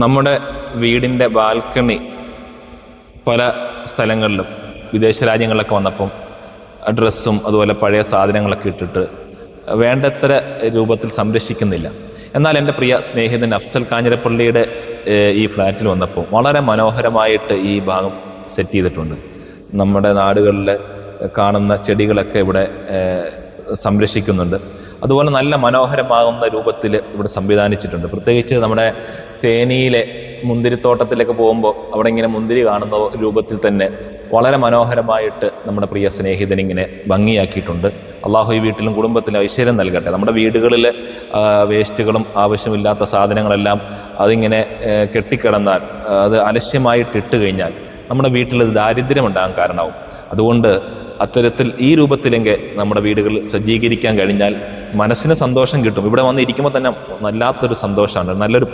നമ്മുടെ വീടിൻ്റെ ബാൽക്കണി പല സ്ഥലങ്ങളിലും വിദേശ രാജ്യങ്ങളിലൊക്കെ വന്നപ്പം ഡ്രസ്സും അതുപോലെ പഴയ സാധനങ്ങളൊക്കെ ഇട്ടിട്ട് വേണ്ടത്ര രൂപത്തിൽ സംരക്ഷിക്കുന്നില്ല. എന്നാൽ എൻ്റെ പ്രിയ സ്നേഹിതൻ അഫ്സൽ കാഞ്ഞിരപ്പള്ളിയുടെ ഈ ഫ്ലാറ്റിൽ വന്നപ്പോൾ വളരെ മനോഹരമായിട്ട് ഈ ഭാഗം സെറ്റ് ചെയ്തിട്ടുണ്ട്. നമ്മുടെ നാടുകളിൽ കാണുന്ന ചെടികളൊക്കെ ഇവിടെ സംരക്ഷിക്കുന്നുണ്ട്. അതുപോലെ നല്ല മനോഹരമാകുന്ന രൂപത്തിൽ ഇവിടെ സംവിധാനിച്ചിട്ടുണ്ട്. പ്രത്യേകിച്ച് നമ്മുടെ തേനിയിലെ മുന്തിരിത്തോട്ടത്തിലൊക്കെ പോകുമ്പോൾ അവിടെ ഇങ്ങനെ മുന്തിരി കാണുന്ന രൂപത്തിൽ തന്നെ വളരെ മനോഹരമായിട്ട് നമ്മുടെ പ്രിയ സ്നേഹിതൻ ഇങ്ങനെ ഭംഗിയാക്കിയിട്ടുണ്ട്. അള്ളാഹു ഈ വീട്ടിലും കുടുംബത്തിലും ഐശ്വര്യം നൽകട്ടെ. നമ്മുടെ വീടുകളിൽ വേസ്റ്റുകളും ആവശ്യമില്ലാത്ത സാധനങ്ങളെല്ലാം അതിങ്ങനെ കെട്ടിക്കിടന്നാൽ, അത് അലക്ഷ്യമായിട്ട് ഇട്ട് കഴിഞ്ഞാൽ നമ്മുടെ വീട്ടിൽ ദാരിദ്ര്യം ഉണ്ടാകാൻ കാരണമാവും. അതുകൊണ്ട് അത്തരത്തിൽ ഈ രൂപത്തിലെങ്കിൽ നമ്മുടെ വീടുകളിൽ സജ്ജീകരിക്കാൻ കഴിഞ്ഞാൽ മനസ്സിന് സന്തോഷം കിട്ടും. ഇവിടെ വന്ന് ഇരിക്കുമ്പോൾ തന്നെ വല്ലാത്തൊരു സന്തോഷമാണ്, നല്ലൊരു